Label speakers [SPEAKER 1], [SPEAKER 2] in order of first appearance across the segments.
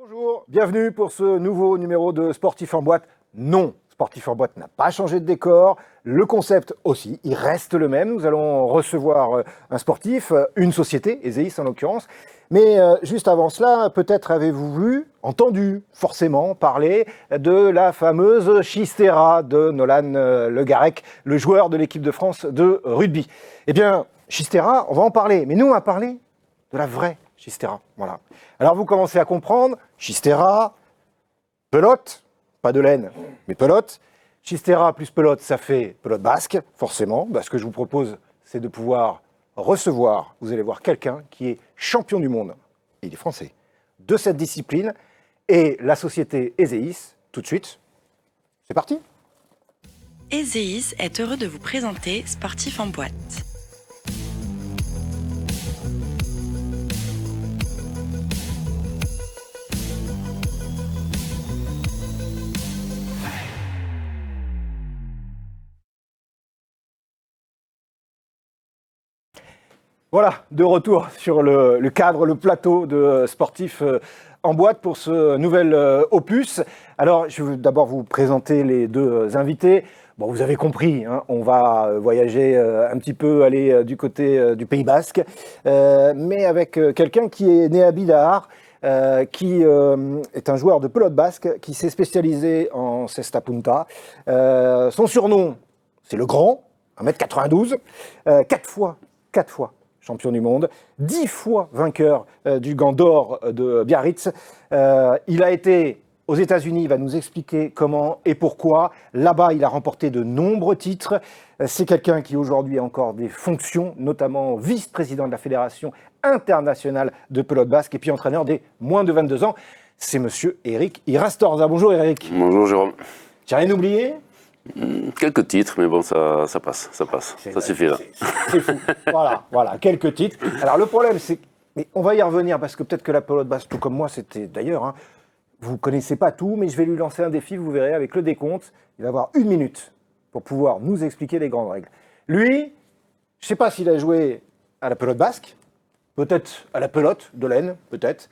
[SPEAKER 1] Bonjour, bienvenue pour ce nouveau numéro de Sportif en boîte. Non, Sportif en boîte n'a pas changé de décor. Le concept aussi, il reste le même. Nous allons recevoir un sportif, une société, Ezeis en l'occurrence. Mais juste avant cela, peut-être avez-vous vu, entendu forcément parler de la fameuse Chistera de Nolan Le Garec, le joueur de l'équipe de France de rugby. Eh bien, Chistera, on va en parler. Mais nous, on va parler de la vraie Chistera. Voilà. Alors vous commencez à comprendre, Chistera, pelote, pas de laine, mais pelote. Chistera plus pelote, ça fait pelote basque, forcément. Ce que je vous propose, c'est de pouvoir recevoir, vous allez voir quelqu'un qui est champion du monde, et il est français, de cette discipline, et la société Ezeis, tout de suite. C'est parti.
[SPEAKER 2] Ezeis est heureux de vous présenter Sportif en boîte.
[SPEAKER 1] Voilà, de retour sur le cadre, le plateau de Sportif en boîte pour ce nouvel opus. Alors, je veux d'abord vous présenter les deux invités. Bon, vous avez compris, hein, on va voyager un petit peu, aller du côté du Pays Basque, mais avec quelqu'un qui est né à Bidart, qui est un joueur de pelote basque, qui s'est spécialisé en cesta punta. Son surnom, c'est le Grand, 1m92, 4 fois champion du monde, 10 fois vainqueur du Gant d'Or de Biarritz. Il a été aux États-Unis, il va nous expliquer comment et pourquoi. Là-bas, il a remporté de nombreux titres. C'est quelqu'un qui aujourd'hui a encore des fonctions, notamment vice-président de la Fédération internationale de pelote basque et puis entraîneur des moins de 22 ans. C'est monsieur Eric Irastorza. Bonjour Eric.
[SPEAKER 3] Bonjour Jérôme.
[SPEAKER 1] J'ai rien oublié ?
[SPEAKER 3] Quelques titres, mais bon, ça passe, ça suffira.
[SPEAKER 1] C'est fou. Voilà, quelques titres. Alors le problème, c'est, mais on va y revenir parce que peut-être que la pelote basque, tout comme moi, c'était d'ailleurs, hein, vous connaissez pas tout, mais je vais lui lancer un défi, vous verrez, avec le décompte, il va avoir 1 minute pour pouvoir nous expliquer les grandes règles. Lui, je sais pas s'il a joué à la pelote basque, peut-être à la pelote de laine, peut-être.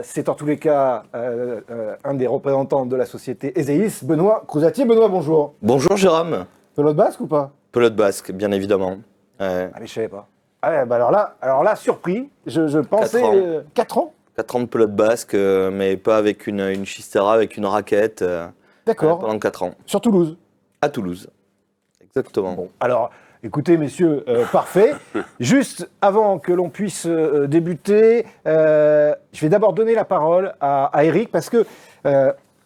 [SPEAKER 1] C'est en tous les cas un des représentants de la société Ezeis, Benoît Crouzatier. Benoît, bonjour.
[SPEAKER 4] Bonjour Jérôme.
[SPEAKER 1] Pelote basque ou pas ?
[SPEAKER 4] Pelote basque, bien évidemment.
[SPEAKER 1] Ah mais je savais pas. Ah, bah alors là, surpris, je pensais
[SPEAKER 4] 4 ans.
[SPEAKER 1] 4 ans.
[SPEAKER 4] 4 ans de pelote basque, mais pas avec une chistera, avec une raquette.
[SPEAKER 1] D'accord.
[SPEAKER 4] Pendant 4 ans.
[SPEAKER 1] Sur Toulouse.
[SPEAKER 4] À Toulouse. Exactement.
[SPEAKER 1] Bon, alors, écoutez messieurs, parfait. Juste avant que l'on puisse débuter, je vais d'abord donner la parole à Eric parce que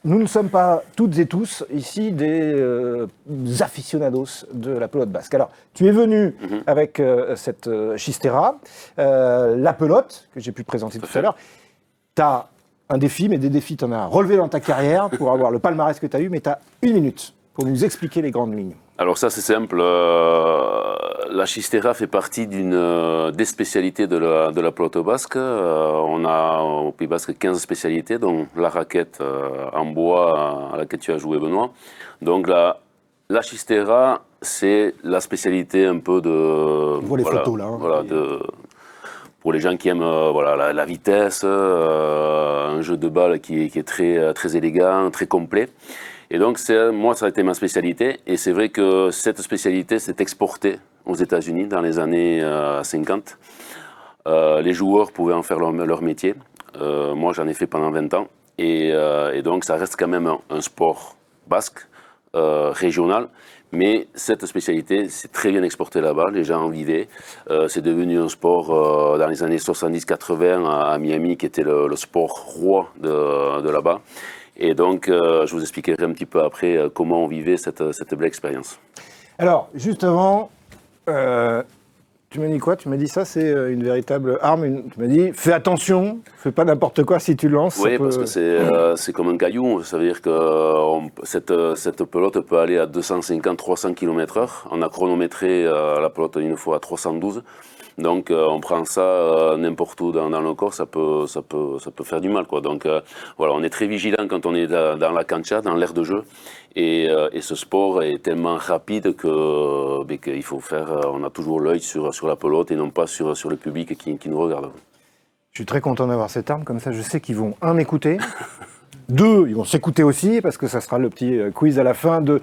[SPEAKER 1] nous ne sommes pas toutes et tous ici des aficionados de la pelote basque. Alors, tu es venu avec cette Chistera, la pelote que j'ai pu présenter tout à l'heure. Tu as un défi, mais des défis, tu en as relevé dans ta carrière pour avoir le palmarès que tu as eu, mais tu as 1 minute pour nous expliquer les grandes lignes.
[SPEAKER 3] Alors ça c'est simple, la Chistera fait partie des spécialités de la pelote basque. On a au Pays Basque 15 spécialités, dont la raquette en bois à laquelle tu as joué Benoît. Donc la Chistera, c'est la spécialité un peu de...
[SPEAKER 1] On voit les photos là. Hein.
[SPEAKER 3] Voilà, pour les gens qui aiment la vitesse, un jeu de balle qui est très, très élégant, très complet. Et donc, moi, ça a été ma spécialité. Et c'est vrai que cette spécialité s'est exportée aux États-Unis dans les années 50. Les joueurs pouvaient en faire leur métier. Moi, j'en ai fait pendant 20 ans. Et donc, ça reste quand même un sport basque, régional. Mais cette spécialité s'est très bien exportée là-bas. Les gens en vivaient. C'est devenu un sport dans les années 70-80 à Miami, qui était le sport roi de là-bas. Et donc, je vous expliquerai un petit peu après comment on vivait cette belle expérience.
[SPEAKER 1] Alors, juste avant, tu m'as dit quoi ? Tu m'as dit ça, c'est une véritable arme. Tu m'as dit, fais attention, fais pas n'importe quoi si tu lances.
[SPEAKER 3] Oui, parce que c'est comme un caillou. Ça veut dire que cette pelote peut aller à 250-300 km/h. On a chronométré la pelote une fois à 312. Donc on prend ça n'importe où dans le corps, ça peut faire du mal, quoi. Donc voilà, on est très vigilant quand on est dans la cancha, dans l'aire de jeu, et ce sport est tellement rapide qu'il faut faire, on a toujours l'œil sur la pelote et non pas sur le public qui nous regarde.
[SPEAKER 1] Je suis très content d'avoir cette arme, comme ça je sais qu'ils vont, un, m'écouter, deux, ils vont s'écouter aussi, parce que ça sera le petit quiz à la fin de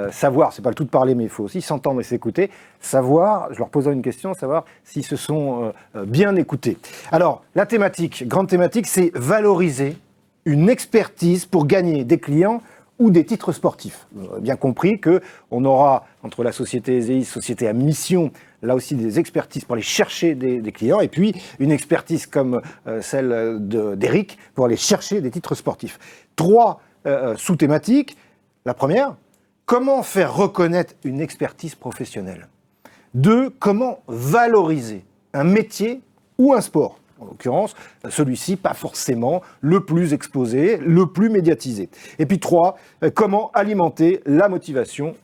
[SPEAKER 1] savoir, c'est pas le tout de parler, mais il faut aussi s'entendre et s'écouter, savoir, je leur poserai une question, savoir s'ils se sont bien écoutés. Alors, la thématique, grande thématique, c'est valoriser une expertise pour gagner des clients ou des titres sportifs. Bien compris qu'on aura, entre la société ESEIS, société à mission, là aussi des expertises pour aller chercher des clients, et puis une expertise comme celle d'Eric pour aller chercher des titres sportifs. 3 sous-thématiques. La première, comment faire reconnaître une expertise professionnelle. 2, comment valoriser un métier ou un sport. En l'occurrence, celui-ci, pas forcément le plus exposé, le plus médiatisé. Et puis 3, comment alimenter la motivation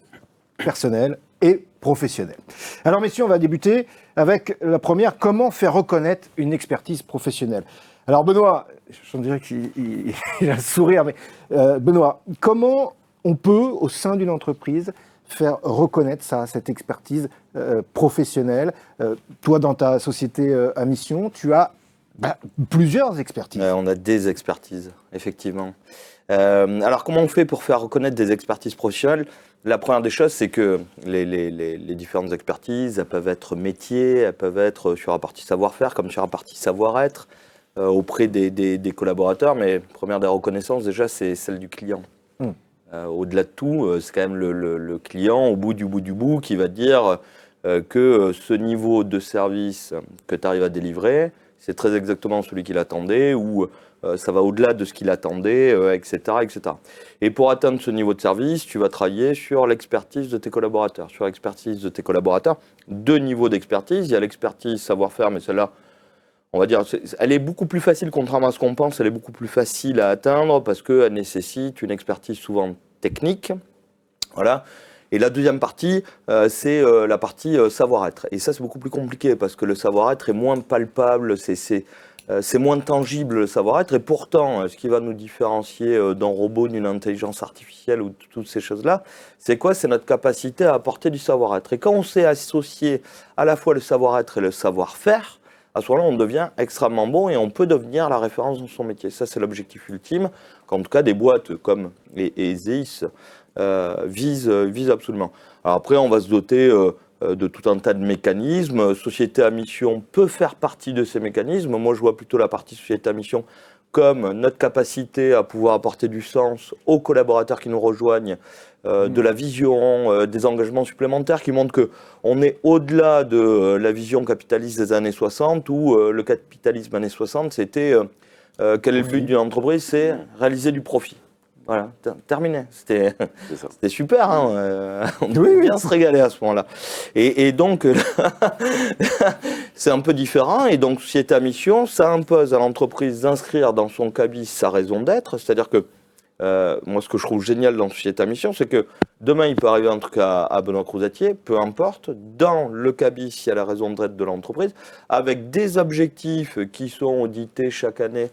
[SPEAKER 1] personnelle et professionnelle. Alors messieurs, on va débuter avec la première, comment faire reconnaître une expertise professionnelle. Alors Benoît, je dirais qu'il a le sourire, mais Benoît, comment on peut, au sein d'une entreprise, faire reconnaître cette expertise professionnelle. Toi, dans ta société à mission, tu as plusieurs expertises.
[SPEAKER 4] On a des expertises, effectivement. Alors, comment on fait pour faire reconnaître des expertises professionnelles ? La première des choses, c'est que les différentes expertises, elles peuvent être métiers, elles peuvent être sur la partie savoir-faire, comme sur la partie savoir-être, auprès des collaborateurs. Mais première des reconnaissances, déjà, c'est celle du client. Au-delà de tout, c'est quand même le client, au bout du bout, qui va te dire que ce niveau de service que tu arrives à délivrer, c'est très exactement celui qu'il attendait, ou ça va au-delà de ce qu'il attendait, etc., etc. Et pour atteindre ce niveau de service, tu vas travailler sur l'expertise de tes collaborateurs. Sur l'expertise de tes collaborateurs, 2 niveaux d'expertise. Il y a l'expertise savoir-faire, mais celle-là, on va dire, elle est beaucoup plus facile, contrairement à ce qu'on pense, elle est beaucoup plus facile à atteindre parce qu'elle nécessite une expertise souvent technique. Voilà. Et la deuxième partie, c'est la partie savoir-être. Et ça, c'est beaucoup plus compliqué parce que le savoir-être est moins palpable, c'est moins tangible le savoir-être. Et pourtant, ce qui va nous différencier d'un robot, d'une intelligence artificielle ou toutes ces choses-là, c'est quoi ? C'est notre capacité à apporter du savoir-être. Et quand on sait associer à la fois le savoir-être et le savoir-faire, à ce moment-là, on devient extrêmement bon et on peut devenir la référence dans son métier. Ça, c'est l'objectif ultime, qu'en tout cas, des boîtes comme les ESEIS visent absolument. Alors après, on va se doter de tout un tas de mécanismes. Société à mission peut faire partie de ces mécanismes. Moi, je vois plutôt la partie société à mission comme notre capacité à pouvoir apporter du sens aux collaborateurs qui nous rejoignent, de la vision, des engagements supplémentaires qui montrent qu'on est au-delà de la vision capitaliste des années 60 où le capitalisme années 60, c'était quel est le but d'une entreprise ? C'est réaliser du profit. Voilà, terminé. C'était super, hein, on peut bien se régaler à ce moment-là. Et donc, c'est un peu différent. Et donc, société à mission, ça impose à l'entreprise d'inscrire dans son cabis sa raison d'être. C'est-à-dire que, moi, ce que je trouve génial dans société à mission, c'est que demain, il peut arriver un truc à Benoît Crouzatier, peu importe, dans le cabis, il y a la raison d'être de l'entreprise, avec des objectifs qui sont audités chaque année,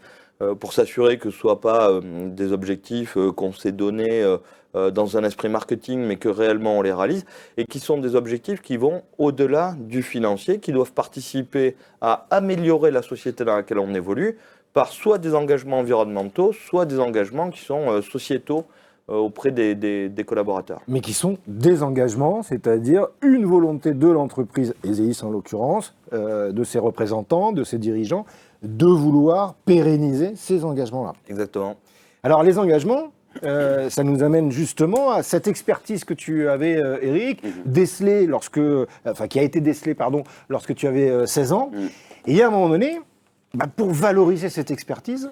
[SPEAKER 4] pour s'assurer que ce ne soit pas des objectifs qu'on s'est donnés dans un esprit marketing, mais que réellement on les réalise, et qui sont des objectifs qui vont au-delà du financier, qui doivent participer à améliorer la société dans laquelle on évolue, par soit des engagements environnementaux, soit des engagements qui sont sociétaux auprès des collaborateurs.
[SPEAKER 1] Mais qui sont des engagements, c'est-à-dire une volonté de l'entreprise, ESEIS en l'occurrence, de ses représentants, de ses dirigeants, de vouloir pérenniser ces engagements-là.
[SPEAKER 4] Exactement.
[SPEAKER 1] Alors les engagements, ça nous amène justement à cette expertise que tu avais, Eric, décelée qui a été décelée, lorsque tu avais 16 ans. Et il y a un moment donné, pour valoriser cette expertise,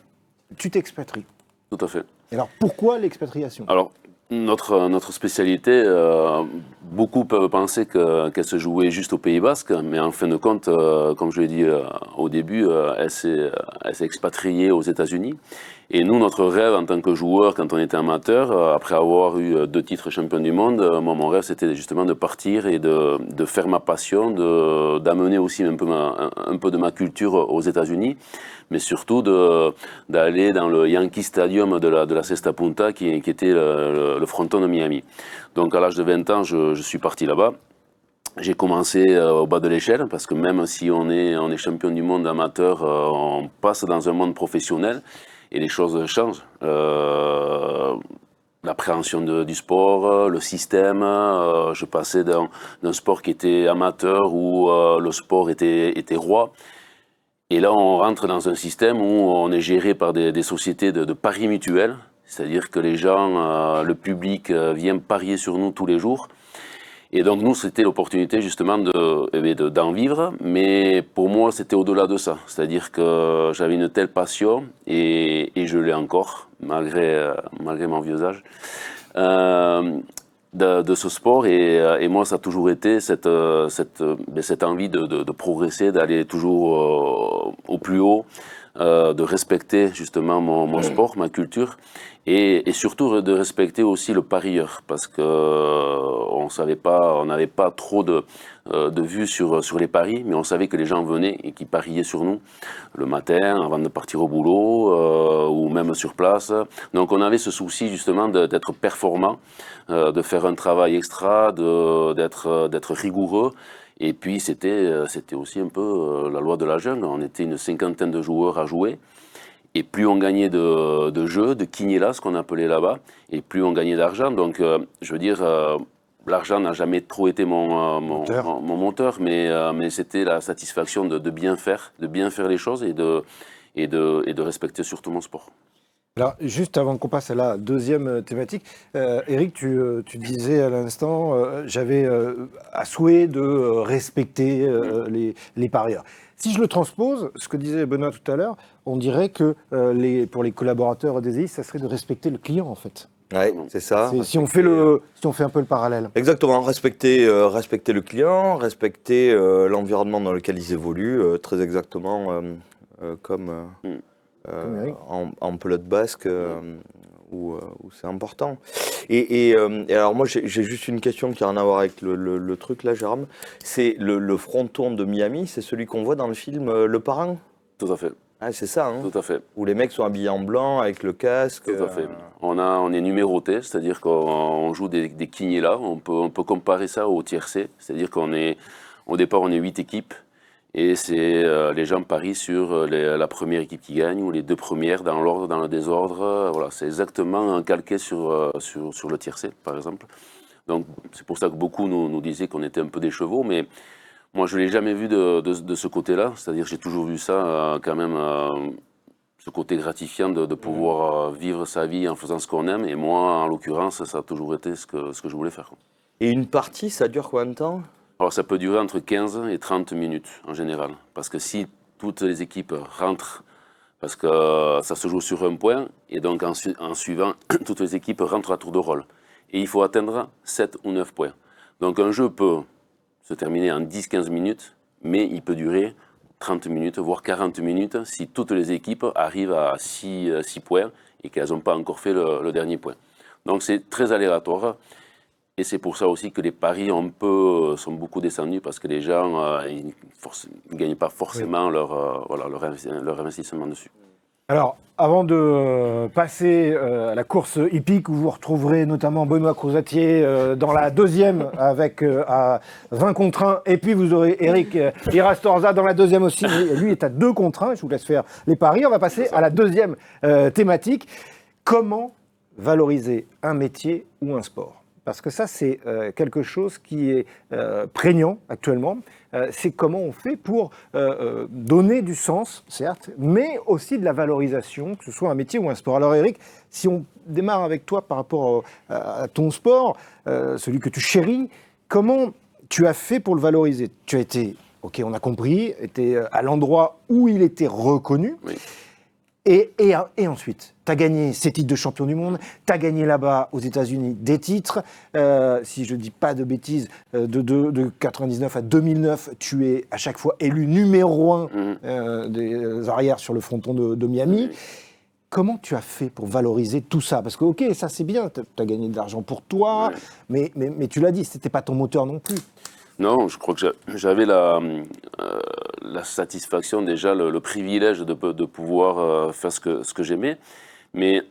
[SPEAKER 1] tu t'expatries.
[SPEAKER 3] Tout à fait.
[SPEAKER 1] Et alors pourquoi l'expatriation ?
[SPEAKER 3] Alors, notre spécialité, beaucoup peuvent penser qu'elle se jouait juste au Pays Basque, mais en fin de compte, comme je l'ai dit au début, elle s'est expatriée aux États-Unis. Et nous, notre rêve en tant que joueur, quand on était amateur, après avoir eu 2 titres champion du monde, moi, mon rêve, c'était justement de partir et de faire ma passion, d'amener aussi un peu de ma culture aux États-Unis, mais surtout d'aller dans le Yankee Stadium de la Cesta Punta, qui était le fronton de Miami. Donc, à l'âge de 20 ans, je suis parti là-bas. j'ai commencé au bas de l'échelle, parce que même si on est champion du monde amateur, on passe dans un monde professionnel et les choses changent. L'appréhension du sport, le système, je passais d'un sport qui était amateur où le sport était roi. Et là, on rentre dans un système où on est géré par des sociétés de paris mutuels, c'est-à-dire que les gens, le public vient parier sur nous tous les jours. Et donc nous, c'était l'opportunité justement d'en vivre, mais pour moi, c'était au-delà de ça. C'est-à-dire que j'avais une telle passion, et je l'ai encore, malgré mon vieux âge, de ce sport. Et moi, ça a toujours été cette envie de progresser, d'aller toujours au plus haut, de respecter justement mon sport, ma culture, et surtout de respecter aussi le parieur, parce que on n'avait pas trop de vues sur les paris, mais on savait que les gens venaient et qu'ils pariaient sur nous le matin avant de partir au boulot, ou même sur place. Donc on avait ce souci justement d'être performant, de faire un travail extra, d'être rigoureux. Et puis c'était aussi un peu la loi de la jungle. On était une cinquantaine de joueurs à jouer. Et plus on gagnait de jeux, de quiniélas, ce qu'on appelait là-bas, et plus on gagnait d'argent. Donc, je veux dire, l'argent n'a jamais trop été mon moteur, mais c'était la satisfaction de bien faire les choses et de respecter surtout mon sport.
[SPEAKER 1] Alors, juste avant qu'on passe à la deuxième thématique, Eric, tu disais à l'instant, j'avais à souhait de respecter les parieurs. Si je le transpose, ce que disait Benoît tout à l'heure, on dirait que pour les collaborateurs d'EZEIS, ça serait de respecter le client, en fait.
[SPEAKER 4] Ouais, c'est ça.
[SPEAKER 1] Si on fait un peu le parallèle.
[SPEAKER 4] Exactement, respecter le client, respecter l'environnement dans lequel ils évoluent, très exactement comme en pelote basque, où c'est important. Et alors moi j'ai juste une question qui a rien à voir avec le truc là, Jérôme. C'est le fronton de Miami, c'est celui qu'on voit dans le film Le Parrain?
[SPEAKER 3] Tout à fait.
[SPEAKER 4] Ah, c'est ça, hein?
[SPEAKER 3] Tout à fait.
[SPEAKER 4] Où les mecs sont habillés en blanc avec le casque.
[SPEAKER 3] Tout à fait. On est numéroté, c'est-à-dire qu'on joue des quiniélas. On peut comparer ça au tiercé, c'est-à-dire au départ on est 8 équipes. Et les gens parient sur la première équipe qui gagne, ou les deux premières dans l'ordre, dans le désordre. Voilà, c'est exactement calqué sur le tiercé, par exemple. Donc c'est pour ça que beaucoup nous disaient qu'on était un peu des chevaux, mais moi je ne l'ai jamais vu de ce côté-là. C'est-à-dire que j'ai toujours vu ça quand même, ce côté gratifiant de pouvoir vivre sa vie en faisant ce qu'on aime. Et moi, en l'occurrence, ça a toujours été ce que je voulais faire.
[SPEAKER 4] Et une partie, ça dure combien de temps?
[SPEAKER 3] Alors ça peut durer entre 15 et 30 minutes en général, parce que si toutes les équipes rentrent, parce que ça se joue sur un point, et donc en suivant, toutes les équipes rentrent à tour de rôle. Et il faut atteindre 7 ou 9 points. Donc un jeu peut se terminer en 10-15 minutes, mais il peut durer 30 minutes, voire 40 minutes, si toutes les équipes arrivent à 6 points et qu'elles n'ont pas encore fait le dernier point. Donc c'est très aléatoire. Et c'est pour ça aussi que les paris sont beaucoup descendus, parce que les gens ils ne gagnent pas forcément leur investissement dessus.
[SPEAKER 1] Alors, avant de passer à la course hippique, où vous retrouverez notamment Benoît Crozatier dans la deuxième avec à 20 contre 1, et puis vous aurez Eric Irastorza dans la deuxième aussi, mais lui est à 2 contre 1, je vous laisse faire les paris. On va passer à la deuxième thématique. Comment valoriser un métier ou un sport ? Parce que ça, c'est quelque chose qui est prégnant actuellement. C'est comment on fait pour donner du sens, certes, mais aussi de la valorisation, que ce soit un métier ou un sport. Alors Eric, si on démarre avec toi par rapport à ton sport, celui que tu chéris, comment tu as fait pour le valoriser? Tu as été, ok, on a compris, été à l'endroit où il était reconnu.
[SPEAKER 3] Oui.
[SPEAKER 1] Et ensuite, tu as gagné 7 titres de champion du monde, tu as gagné là-bas aux États-Unis des titres. Si je ne dis pas de bêtises, de 99 à 2009, tu es à chaque fois élu numéro 1 des arrières sur le fronton de Miami. Comment tu as fait pour valoriser tout ça? Parce que, ok, ça c'est bien, tu as gagné de l'argent pour toi, mais tu l'as dit, ce n'était pas ton moteur non plus.
[SPEAKER 3] Non, je crois que j'avais la satisfaction, déjà le privilège de pouvoir faire ce que j'aimais. Mais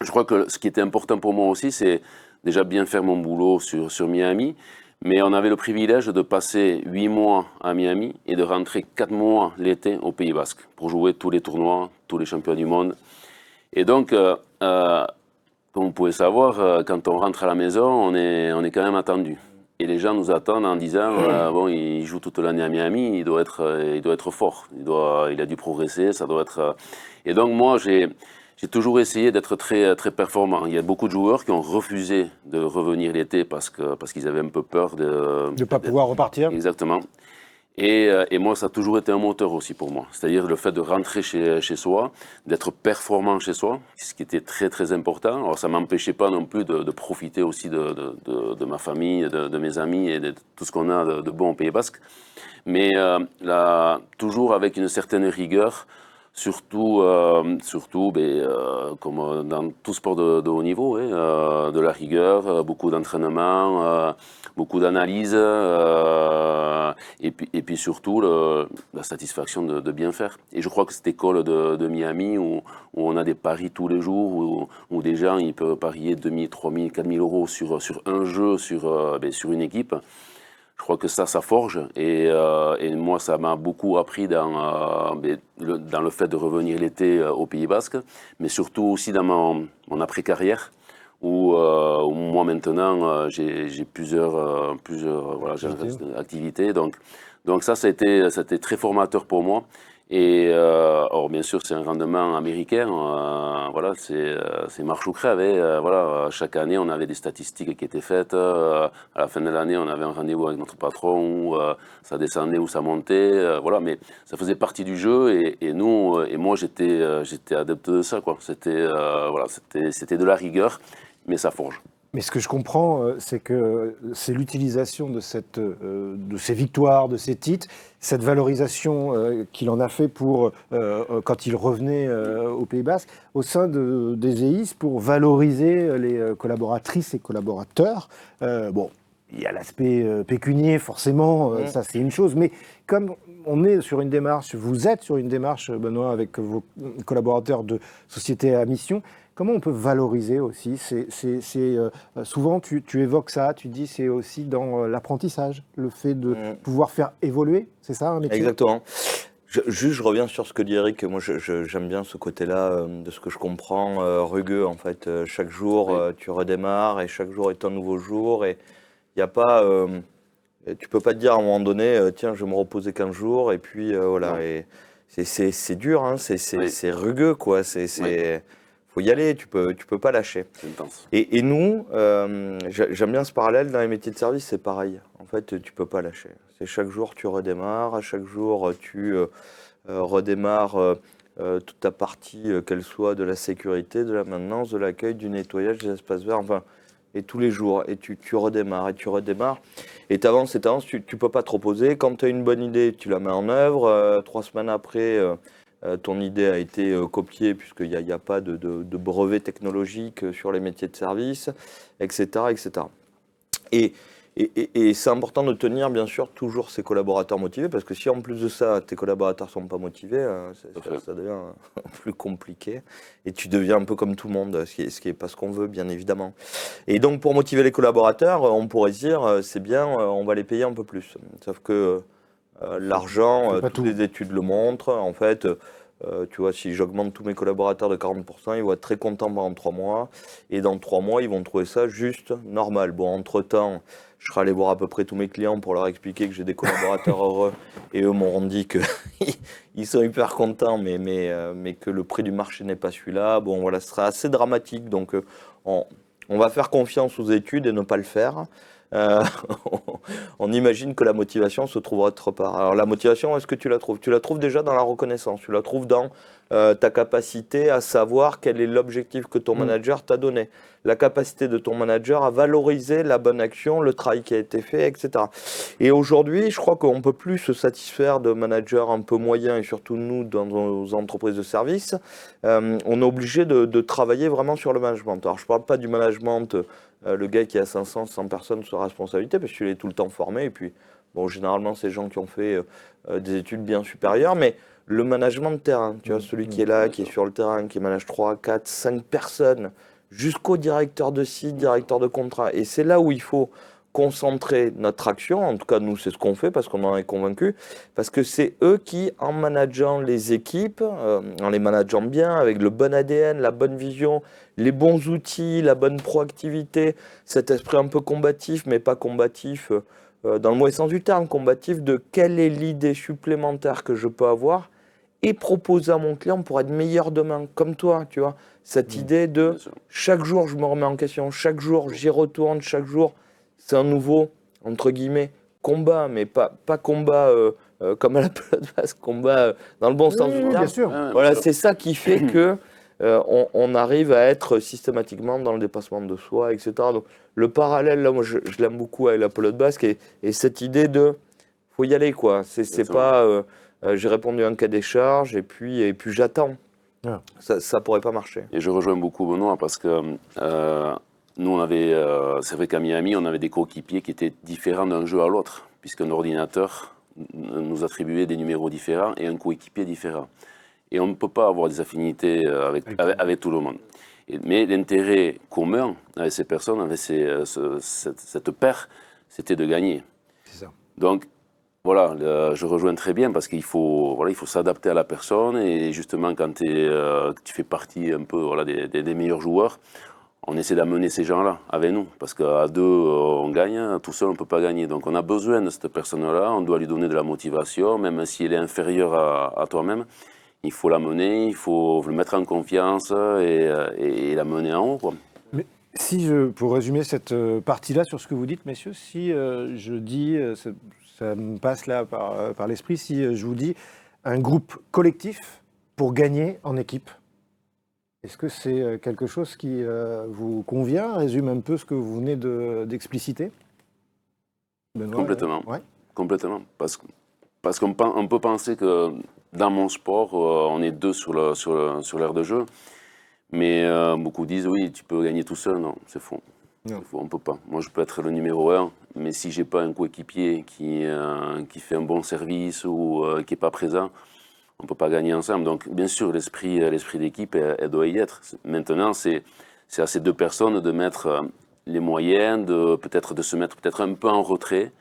[SPEAKER 3] je crois que ce qui était important pour moi aussi, c'est déjà bien faire mon boulot sur Miami, Mais on avait le privilège de passer 8 mois à Miami et de rentrer 4 mois l'été au Pays Basque pour jouer tous les tournois, tous les championnats du monde. Et donc, comme vous pouvez savoir, quand on rentre à la maison, on est quand même attendu. Et les gens nous attendent en disant bon, il joue toute l'année à Miami, il doit être fort, il a dû progresser, ça doit être. Et donc moi j'ai toujours essayé d'être très très performant. Il y a beaucoup de joueurs qui ont refusé de revenir l'été parce qu'ils avaient un peu peur
[SPEAKER 1] De ne pas pouvoir repartir.
[SPEAKER 3] Exactement. Et moi, ça a toujours été un moteur aussi pour moi. C'est-à-dire le fait de rentrer chez soi, d'être performant chez soi, ce qui était très très important. Alors ça ne m'empêchait pas non plus de profiter aussi de ma famille, de mes amis et de tout ce qu'on a de bon au Pays Basque. Mais là, toujours avec une certaine rigueur, surtout comme dans tout sport de haut niveau, de la rigueur, beaucoup d'entraînement, beaucoup d'analyse, et puis surtout la satisfaction de bien faire. Et je crois que cette école de Miami, où on a des paris tous les jours, où des gens ils peuvent parier 2 000, 3 000, 4 000 euros sur un jeu, sur une équipe. Je crois que ça forge et moi ça m'a beaucoup appris dans le fait de revenir l'été au Pays Basque, mais surtout aussi dans mon après-carrière où moi maintenant j'ai plusieurs activités. Donc ça a été très formateur pour moi. Et or bien sûr c'est un rendement américain, voilà, c'est marche ou crève. Voilà, chaque année on avait des statistiques qui étaient faites. À la fin de l'année on avait un rendez-vous avec notre patron où ça descendait ou ça montait. Voilà, mais ça faisait partie du jeu et moi j'étais adepte de ça, quoi. C'était de la rigueur, mais ça forge.
[SPEAKER 1] Mais ce que je comprends, c'est que c'est l'utilisation de ces victoires, de ces titres, cette valorisation qu'il en a fait pour quand il revenait au Pays Basque, au sein d'EZEIS, pour valoriser les collaboratrices et collaborateurs. Bon, il y a l'aspect pécunier, forcément, ça c'est une chose, mais comme on est sur une démarche, vous êtes sur une démarche, Benoît, avec vos collaborateurs de société à mission. Comment on peut valoriser aussi souvent, tu évoques ça, tu dis c'est aussi dans l'apprentissage, le fait de pouvoir faire évoluer, c'est ça un métier ?
[SPEAKER 4] Exactement. Je reviens sur ce que dit Eric. Moi, j'aime bien ce côté-là, de ce que je comprends, rugueux en fait. Chaque jour, tu redémarres et chaque jour est un nouveau jour. Et il n'y a pas... tu peux pas te dire à un moment donné, tiens, je vais me reposer 15 jours et puis voilà. Et c'est dur, hein, c'est rugueux, quoi. Faut y aller, tu peux pas lâcher.
[SPEAKER 3] C'est intense.
[SPEAKER 4] Et nous, j'aime bien ce parallèle, dans les métiers de service, c'est pareil. En fait, tu peux pas lâcher. C'est chaque jour, tu redémarres, à chaque jour, tu redémarres toute ta partie, qu'elle soit de la sécurité, de la maintenance, de l'accueil, du nettoyage, des espaces verts, enfin, et tous les jours, et tu redémarres, et tu redémarres, et tu avances, tu peux pas te reposer. Quand tu as une bonne idée, tu la mets en œuvre, 3 semaines après... ton idée a été copiée puisqu'il n'y a pas de brevet technologique sur les métiers de service, etc. etc. Et c'est important de tenir bien sûr toujours ses collaborateurs motivés, parce que si en plus de ça, tes collaborateurs ne sont pas motivés, ça devient plus compliqué. Et tu deviens un peu comme tout le monde, ce qui est pas ce qu'on veut, bien évidemment. Et donc pour motiver les collaborateurs, on pourrait se dire, c'est bien, on va les payer un peu plus. Sauf que... l'argent, toutes les études le montrent. En fait, tu vois, si j'augmente tous mes collaborateurs de 40%, ils vont être très contents pendant 3 mois. Et dans 3 mois, ils vont trouver ça juste normal. Bon, entre-temps, je serai allé voir à peu près tous mes clients pour leur expliquer que j'ai des collaborateurs heureux. Et eux m'ont dit qu'ils sont hyper contents, mais que le prix du marché n'est pas celui-là. Bon, voilà, ce sera assez dramatique. Donc, on va faire confiance aux études et ne pas le faire. On imagine que la motivation se trouvera autre part. Alors la motivation, est-ce que tu la trouves ? Tu la trouves déjà dans la reconnaissance, tu la trouves dans ta capacité à savoir quel est l'objectif que ton manager t'a donné, la capacité de ton manager à valoriser la bonne action, le travail qui a été fait, etc. Et aujourd'hui, je crois qu'on ne peut plus se satisfaire de managers un peu moyens, et surtout nous, dans nos entreprises de service, on est obligé de travailler vraiment sur le management. Alors je ne parle pas du management... le gars qui a 500, 100 personnes sous responsabilité, parce qu'il est tout le temps formé. Et puis, bon, généralement, c'est des gens qui ont fait des études bien supérieures. Mais le management de terrain, tu vois, celui qui est là, qui est sur le terrain, qui manage 3, 4, 5 personnes, jusqu'au directeur de site, directeur de contrat. Et c'est là où il faut concentrer notre action, en tout cas nous c'est ce qu'on fait parce qu'on en est convaincus, parce que c'est eux qui, en manageant les équipes, en les manageant bien, avec le bon ADN, la bonne vision, les bons outils, la bonne proactivité, cet esprit un peu combatif, mais pas combatif dans le mauvais sens du terme, combatif de quelle est l'idée supplémentaire que je peux avoir et proposer à mon client pour être meilleur demain, comme toi, tu vois, cette idée de chaque jour je me remets en question, chaque jour j'y retourne, chaque jour c'est un nouveau, entre guillemets, combat, mais pas combat comme à la pelote basse, combat dans le bon sens du terme.
[SPEAKER 1] Bien sûr.
[SPEAKER 4] Voilà, c'est ça qui fait que on arrive à être systématiquement dans le dépassement de soi, etc. Donc le parallèle, là, moi je l'aime beaucoup avec la pelote basque et cette idée de faut y aller, quoi. C'est pas j'ai répondu à un cas des charges et puis j'attends.
[SPEAKER 1] Ah.
[SPEAKER 4] Ça pourrait pas marcher.
[SPEAKER 3] Et je rejoins beaucoup Benoît parce que nous, on avait, c'est vrai qu'à Miami, on avait des coéquipiers qui étaient différents d'un jeu à l'autre, puisqu'un ordinateur nous attribuait des numéros différents et un coéquipier différent. Et on ne peut pas avoir des affinités avec tout le monde. Mais l'intérêt commun avec ces personnes, avec cette paire, c'était de gagner.
[SPEAKER 1] C'est ça.
[SPEAKER 3] Donc, voilà, je rejoins très bien parce qu'il faut, il faut s'adapter à la personne et justement quand tu fais partie un peu des meilleurs joueurs, on essaie d'amener ces gens-là avec nous parce qu'à deux on gagne, tout seul on ne peut pas gagner. Donc on a besoin de cette personne-là, on doit lui donner de la motivation, même si elle est inférieure à toi-même. Il faut l'amener, il faut le mettre en confiance et l'amener en haut, quoi.
[SPEAKER 1] Mais si pour résumer cette partie-là sur ce que vous dites, messieurs, si je dis, ça me passe là par l'esprit, si je vous dis un groupe collectif pour gagner en équipe, est-ce que c'est quelque chose qui vous convient, résume un peu ce que vous venez d'expliciter? Benoît,
[SPEAKER 3] Complètement.
[SPEAKER 1] Ouais.
[SPEAKER 3] Complètement. Parce qu'on peut penser que dans mon sport, on est deux sur l'aire de jeu. Mais beaucoup disent, oui, tu peux gagner tout seul. Non, c'est faux.
[SPEAKER 1] Non.
[SPEAKER 3] C'est faux, on ne peut pas. Moi, je peux être le numéro 1, mais si je n'ai pas un coéquipier qui fait un bon service ou qui n'est pas présent, on ne peut pas gagner ensemble. Donc, bien sûr, l'esprit d'équipe, elle doit y être. Maintenant, c'est à ces deux personnes de mettre les moyens, peut-être de se mettre peut-être un peu en retrait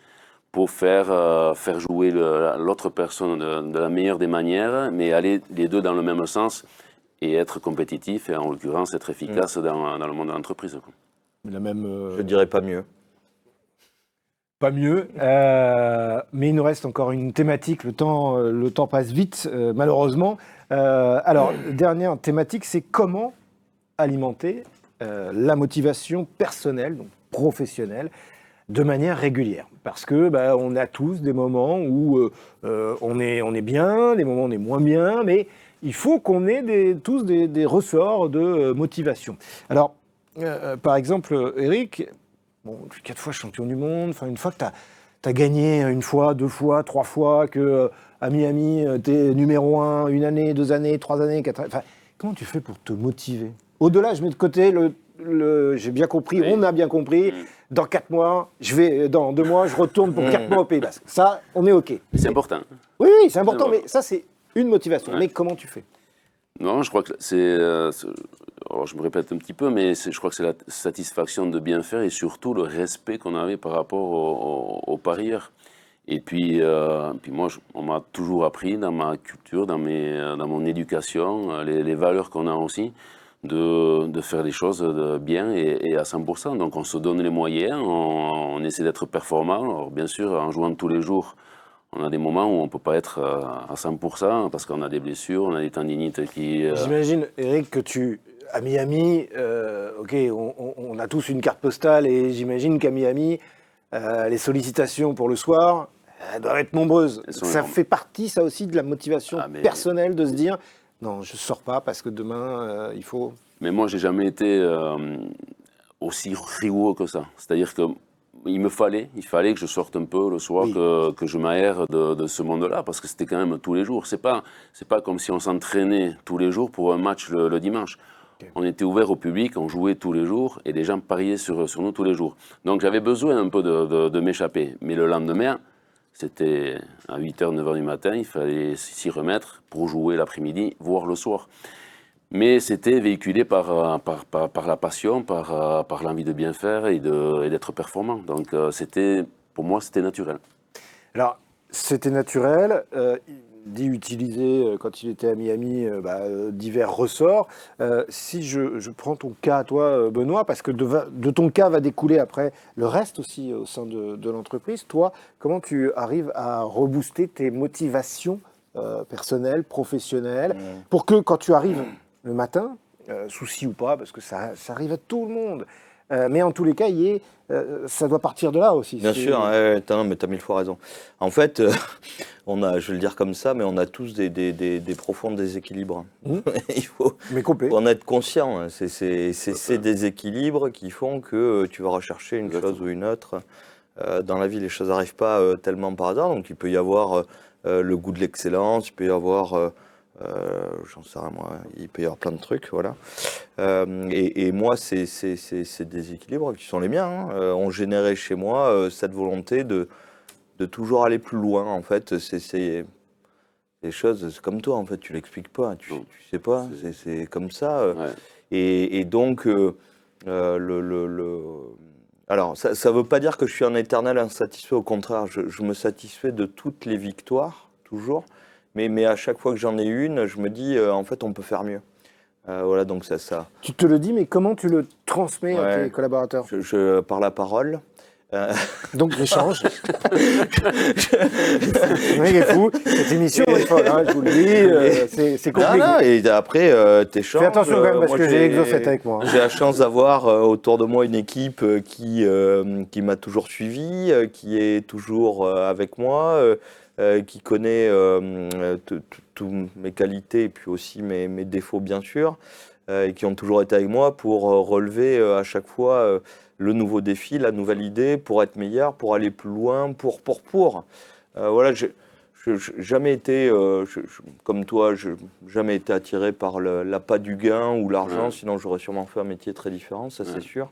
[SPEAKER 3] pour faire jouer l'autre personne de la meilleure des manières, mais aller les deux dans le même sens et être compétitif et en l'occurrence être efficace dans le monde de l'entreprise.
[SPEAKER 4] Je dirais pas mieux.
[SPEAKER 1] Pas mieux, mais il nous reste encore une thématique, le temps passe vite, malheureusement. Alors, dernière thématique, c'est comment alimenter la motivation personnelle, donc professionnelle, de manière régulière. Parce que on a tous des moments où on est bien, des moments où on est moins bien, mais il faut qu'on ait tous des ressorts de motivation. Alors, par exemple, Eric, bon, je suis 4 fois champion du monde, une fois que tu as gagné une fois, 2 fois, 3 fois, que à Miami, tu es numéro 1, 1 année, 2 années, 3 années, 4 années, comment tu fais pour te motiver? Au-delà, je mets de côté j'ai bien compris, on a bien compris, dans 4 mois, dans 2 mois, je retourne pour 4 mois au Pays Basque. Ça, on est OK.
[SPEAKER 3] C'est important.
[SPEAKER 1] Oui, c'est important, mais ça, c'est une motivation. Ouais. Mais comment tu fais?
[SPEAKER 3] Non, je crois que c'est... alors je me répète un petit peu, mais je crois que c'est la satisfaction de bien faire et surtout le respect qu'on avait par rapport aux parieurs. Et puis moi, on m'a toujours appris dans ma culture, dans mon éducation, les valeurs qu'on a aussi, de faire les choses bien et à 100%. Donc on se donne les moyens, on essaie d'être performant. Alors bien sûr, en jouant tous les jours, on a des moments où on ne peut pas être à 100% parce qu'on a des blessures, on a des tendinites qui...
[SPEAKER 1] J'imagine, Eric, que à Miami, ok, on a tous une carte postale et j'imagine qu'à Miami, les sollicitations pour le soir, elles doivent être nombreuses. Ça fait partie, ça aussi, de la motivation personnelle de se dire, non, je ne sors pas parce que demain, il faut...
[SPEAKER 3] Mais moi, je n'ai jamais été aussi rigoureux que ça. C'est-à-dire que il fallait que je sorte un peu le soir, que je m'aère de ce monde-là, parce que c'était quand même tous les jours. C'est pas comme si on s'entraînait tous les jours pour un match le dimanche. Okay. On était ouvert au public, on jouait tous les jours, et les gens pariaient sur nous tous les jours. Donc j'avais besoin un peu de m'échapper. Mais le lendemain, c'était à 8h, 9h du matin, il fallait s'y remettre pour jouer l'après-midi, voire le soir. Mais c'était véhiculé par la passion, par l'envie de bien faire et d'être performant. Donc pour moi, c'était naturel.
[SPEAKER 1] Alors, c'était naturel. D'y utiliser, quand il était à Miami, divers ressorts. Si je prends ton cas, toi, Benoît, parce que de ton cas va découler après le reste aussi au sein de l'entreprise, toi, comment tu arrives à rebooster tes motivations personnelles, professionnelles, pour que quand tu arrives le matin, souci ou pas, parce que ça arrive à tout le monde, mais en tous les cas, ça doit partir de là aussi.
[SPEAKER 4] Bien sûr, non, mais tu as mille fois raison. En fait, je vais le dire comme ça, mais on a tous des profonds déséquilibres. Il faut en être conscient. C'est ces déséquilibres qui font que tu vas rechercher une chose ou une autre. Dans la vie, les choses n'arrivent pas tellement par hasard. Donc, il peut y avoir le goût de l'excellence, il peut y avoir... j'en sais rien moi, il peut y avoir plein de trucs, voilà. Et moi, ces déséquilibres qui sont les miens ont généré chez moi cette volonté de toujours aller plus loin, en fait. C'est des choses, c'est comme toi, en fait, tu l'expliques pas, tu sais pas, c'est comme ça.
[SPEAKER 3] Ouais.
[SPEAKER 4] Et donc, alors, ça veut pas dire que je suis un éternel insatisfait, au contraire, je me satisfais de toutes les victoires, toujours. Mais à chaque fois que j'en ai une, je me dis, en fait, on peut faire mieux. Voilà, donc ça.
[SPEAKER 1] Tu te le dis, mais comment tu le transmets à tes collaborateurs?
[SPEAKER 4] Par la parole.
[SPEAKER 1] Donc l'échange. Il est fou. Cette émission est folle, hein, je vous le dis. C'est compliqué.
[SPEAKER 4] Non, et après, t'échanges.
[SPEAKER 1] Fais attention quand même, parce que j'ai Exocet avec moi.
[SPEAKER 4] J'ai la chance d'avoir autour de moi une équipe qui m'a toujours suivi, qui est toujours avec moi. Qui connaît toutes mes qualités et puis aussi mes défauts bien sûr, et qui ont toujours été avec moi pour relever à chaque fois le nouveau défi, la nouvelle idée, pour être meilleur, pour aller plus loin, pour. Voilà, j'ai jamais été, comme toi, jamais été attiré par l'appât du gain ou l'argent, sinon j'aurais sûrement fait un métier très différent, ça c'est sûr.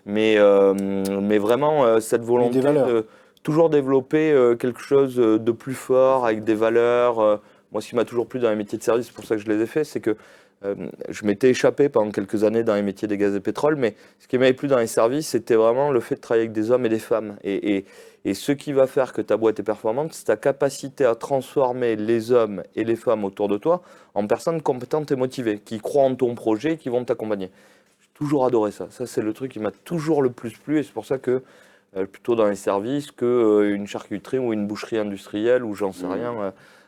[SPEAKER 4] Mais vraiment, cette volonté de toujours développer quelque chose de plus fort, avec des valeurs. Moi, ce qui m'a toujours plu dans les métiers de service, c'est pour ça que je les ai faits, c'est que je m'étais échappé pendant quelques années dans les métiers des gaz et pétrole, mais ce qui m'avait plu dans les services, c'était vraiment le fait de travailler avec des hommes et des femmes. Et ce qui va faire que ta boîte est performante, c'est ta capacité à transformer les hommes et les femmes autour de toi en personnes compétentes et motivées, qui croient en ton projet, qui vont t'accompagner. J'ai toujours adoré ça. Ça, c'est le truc qui m'a toujours le plus plu, et c'est pour ça que plutôt dans les services qu'une charcuterie ou une boucherie industrielle ou j'en sais rien,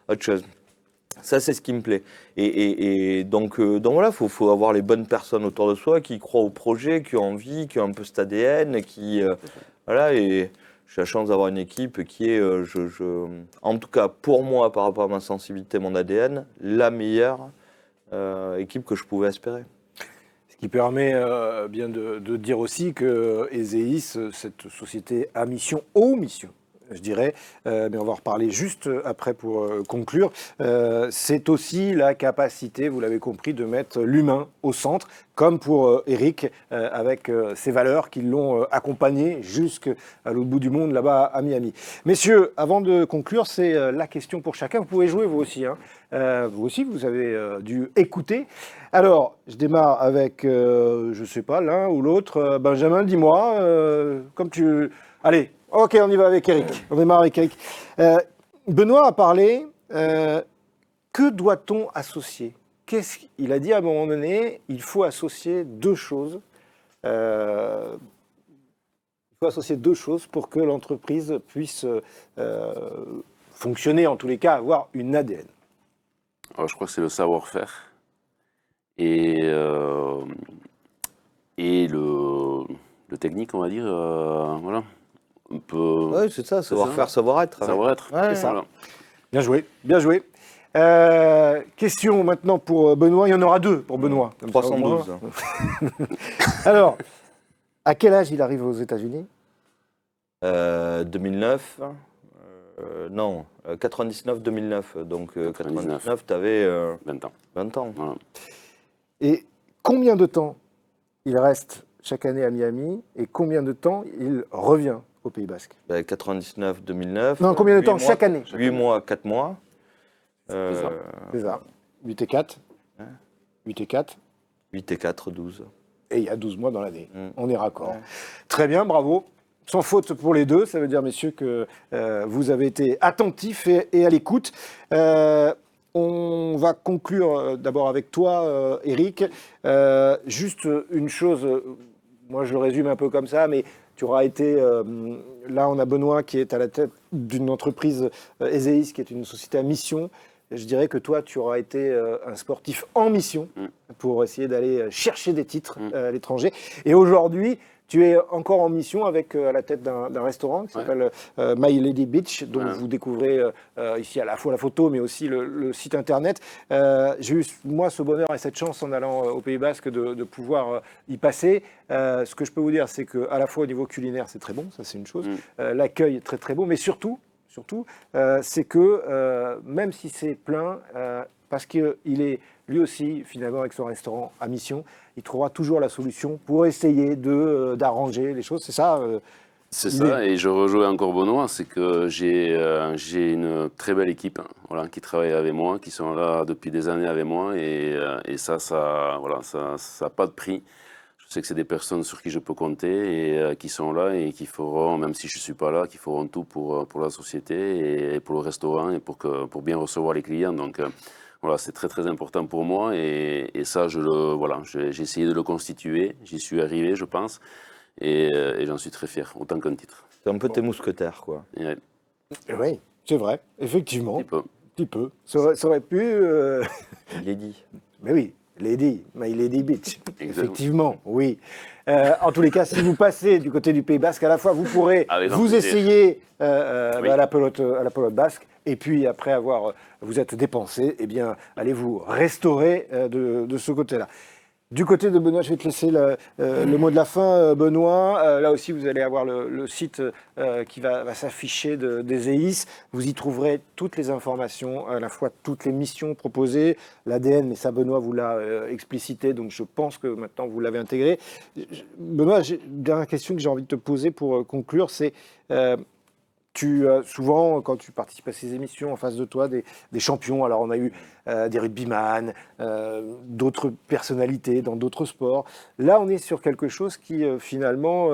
[SPEAKER 4] autre chose. Ça, c'est ce qui me plaît. Et donc voilà, faut avoir les bonnes personnes autour de soi qui croient au projet, qui ont envie, qui ont un peu cet ADN, voilà. Et j'ai la chance d'avoir une équipe qui est, en tout cas pour moi, par rapport à ma sensibilité, mon ADN, la meilleure équipe que je pouvais espérer.
[SPEAKER 1] Ce qui permet bien de dire aussi que Ezeis, cette société à mission, aux missions, je dirais, mais on va en reparler juste après pour conclure, c'est aussi la capacité, vous l'avez compris, de mettre l'humain au centre, comme pour Eric, avec ses valeurs qui l'ont accompagné jusqu'à l'autre bout du monde, là-bas à Miami. Messieurs, avant de conclure, c'est la question pour chacun. Vous pouvez jouer vous aussi. Vous aussi, vous avez dû écouter. Alors, je démarre avec, je ne sais pas, l'un ou l'autre. Benjamin, dis-moi, comme tu... Allez, ok, on y va avec Eric. On démarre avec Eric. Benoît a parlé. Que doit-on associer? Qu'est-ce qu'il a dit à un moment donné? Il faut associer deux choses. Il faut associer deux choses pour que l'entreprise puisse fonctionner, en tous les cas, avoir une ADN.
[SPEAKER 3] Alors, je crois que c'est le savoir-faire et le technique, on va dire. Voilà. Un peu...
[SPEAKER 4] Oui, c'est ça, savoir-faire, savoir-être.
[SPEAKER 3] Savoir-être,
[SPEAKER 1] c'est ça.
[SPEAKER 3] Voilà.
[SPEAKER 1] Bien joué, bien joué. Question maintenant pour Benoît. Il y en aura deux pour Benoît.
[SPEAKER 4] 312.
[SPEAKER 1] Alors, à quel âge il arrive aux États-Unis?
[SPEAKER 4] 2009. Non, 99-2009. Donc 99, tu avais
[SPEAKER 3] 20 ans.
[SPEAKER 4] 20 ans.
[SPEAKER 3] Voilà.
[SPEAKER 1] Et combien de temps il reste chaque année à Miami et combien de temps il revient au Pays Basque?
[SPEAKER 4] 99-2009.
[SPEAKER 1] Non, combien de temps chaque année?
[SPEAKER 4] 8 mois, 4 mois.
[SPEAKER 1] C'est ça. 8 et 4. 8 et 4.
[SPEAKER 4] 8 et 4, 12.
[SPEAKER 1] Et il y a 12 mois dans l'année.
[SPEAKER 4] Mm.
[SPEAKER 1] On est raccord.
[SPEAKER 4] Ouais.
[SPEAKER 1] Très bien, bravo. Sans faute pour les deux. Ça veut dire, messieurs, que vous avez été attentifs et à l'écoute. On va conclure d'abord avec toi, Eric. Juste une chose, moi je le résume un peu comme ça, mais tu auras été, là on a Benoît qui est à la tête d'une entreprise Ezeis, qui est une société à mission. Je dirais que toi, tu auras été un sportif en mission pour essayer d'aller chercher des titres à l'étranger. Et aujourd'hui, tu es encore en mission avec à la tête d'un restaurant qui s'appelle My Lady Beach, dont vous découvrez ici à la fois la photo, mais aussi le site internet. J'ai eu, moi, ce bonheur et cette chance en allant au Pays Basque de pouvoir y passer. Ce que je peux vous dire, c'est qu'à la fois au niveau culinaire, c'est très bon, ça c'est une chose. L'accueil est très très beau, mais surtout, c'est que même si c'est plein, parce qu'il est lui aussi, finalement, avec son restaurant à mission, il trouvera toujours la solution pour essayer d'arranger les choses. C'est ça
[SPEAKER 3] C'est ça, et je rejoins encore Benoît, c'est que j'ai une très belle équipe voilà, qui travaille avec moi, qui sont là depuis des années avec moi, et ça n'a pas de prix. Je sais que c'est des personnes sur qui je peux compter et qui sont là et qui feront, même si je ne suis pas là, qui feront tout pour la société et pour le restaurant et pour bien recevoir les clients. Donc voilà, c'est très très important pour moi et ça, j'ai essayé de le constituer, j'y suis arrivé, je pense, et j'en suis très fier, autant qu'un titre.
[SPEAKER 4] C'est un peu tes mousquetaires, quoi.
[SPEAKER 3] Ouais.
[SPEAKER 1] Oui, c'est vrai, effectivement.
[SPEAKER 3] Un petit peu.
[SPEAKER 1] Petit peu. Ça aurait pu...
[SPEAKER 4] Il est dit.
[SPEAKER 1] Mais oui, Lady, My Lady Beach.
[SPEAKER 3] Exactement.
[SPEAKER 1] Effectivement, oui. En tous les cas, si vous passez du côté du Pays Basque, à la fois vous pourrez
[SPEAKER 3] Avec
[SPEAKER 1] vous
[SPEAKER 3] plaisir.
[SPEAKER 1] essayer
[SPEAKER 3] Oui.
[SPEAKER 1] à la pelote basque, et puis après avoir vous êtes dépensé, eh bien allez vous restaurer de ce côté-là. Du côté de Benoît, je vais te laisser le mot de la fin, Benoît. Là aussi, vous allez avoir le site qui va s'afficher d'Ezeis. Vous y trouverez toutes les informations, à la fois toutes les missions proposées, l'ADN, mais ça, Benoît vous l'a explicité, donc je pense que maintenant vous l'avez intégré. Benoît, une dernière question que j'ai envie de te poser pour conclure, c'est... Tu as souvent, quand tu participes à ces émissions, en face de toi, des champions. Alors, on a eu des rugbyman, d'autres personnalités dans d'autres sports. Là, on est sur quelque chose qui, finalement,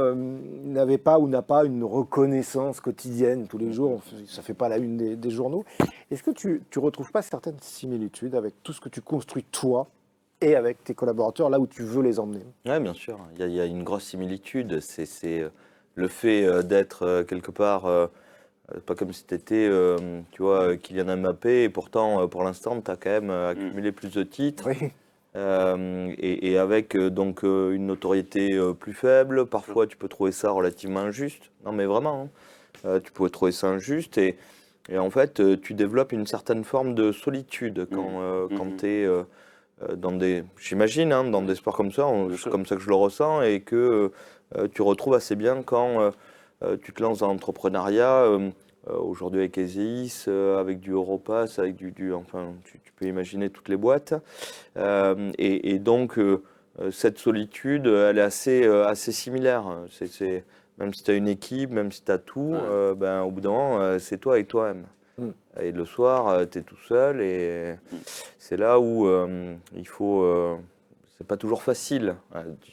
[SPEAKER 1] n'avait pas ou n'a pas une reconnaissance quotidienne tous les jours. Ça ne fait pas la une des journaux. Est-ce que tu ne retrouves pas certaines similitudes avec tout ce que tu construis, toi, et avec tes collaborateurs, là où tu veux les emmener?
[SPEAKER 4] Oui, bien sûr. Il y a une grosse similitude. C'est le fait d'être quelque part... pas comme si tu étais, tu vois, Kylian Mbappé, et pourtant, pour l'instant, tu as quand même accumulé plus de titres.
[SPEAKER 1] Oui.
[SPEAKER 4] Et avec donc une notoriété plus faible, parfois tu peux trouver ça relativement injuste. Non, mais vraiment, hein. Tu peux trouver ça injuste, et en fait, tu développes une certaine forme de solitude quand tu es dans des, j'imagine, hein, dans des sports comme ça, c'est comme ça que je le ressens, et que tu retrouves assez bien quand tu te lances dans l'entrepreneuriat. Aujourd'hui avec Ezeis, avec du Europass, avec enfin, tu peux imaginer toutes les boîtes. Et donc, cette solitude, elle est assez similaire. Même si tu as une équipe, même si tu as tout, ben, au bout d'un moment, c'est toi et toi-même. Et le soir, tu es tout seul, et c'est là où il faut... c'est pas toujours facile.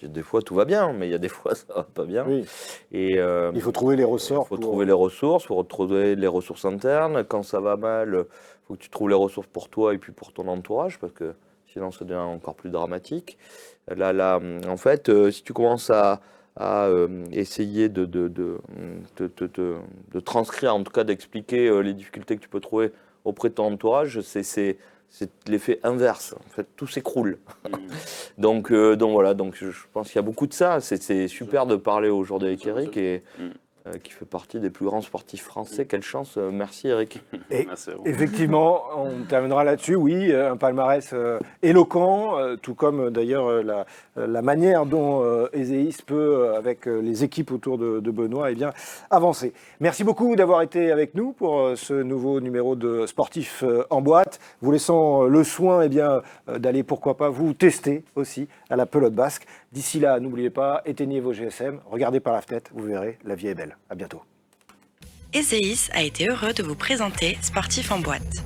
[SPEAKER 4] Des fois, tout va bien, mais il y a des fois, ça va pas bien.
[SPEAKER 1] Oui.
[SPEAKER 4] Et,
[SPEAKER 1] Il faut trouver les ressorts.
[SPEAKER 4] Il faut trouver les ressources, il faut retrouver les ressources internes. Quand ça va mal, il faut que tu trouves les ressources pour toi et puis pour ton entourage, parce que sinon, ça devient encore plus dramatique. Là, en fait, si tu commences à essayer de transcrire, en tout cas d'expliquer les difficultés que tu peux trouver auprès de ton entourage, c'est l'effet inverse. En fait, tout s'écroule. Donc voilà, je pense qu'il y a beaucoup de ça. C'est super de parler aujourd'hui avec Eric, et qui fait partie des plus grands sportifs français. Quelle chance. Merci, Eric.
[SPEAKER 1] Et
[SPEAKER 3] Merci à vous.
[SPEAKER 1] effectivement, on terminera là-dessus. Oui, un palmarès éloquent, tout comme d'ailleurs la manière dont Ezeis peut, avec les équipes autour de Benoît, eh bien, avancer. Merci beaucoup d'avoir été avec nous pour ce nouveau numéro de Sportif en boîte, vous laissant le soin eh bien, d'aller, pourquoi pas, vous tester aussi à la pelote basque. D'ici là, n'oubliez pas, éteignez vos GSM, regardez par la fenêtre, vous verrez, la vie est belle. À bientôt.
[SPEAKER 2] Ezeis a été heureux de vous présenter Sportif en boîte.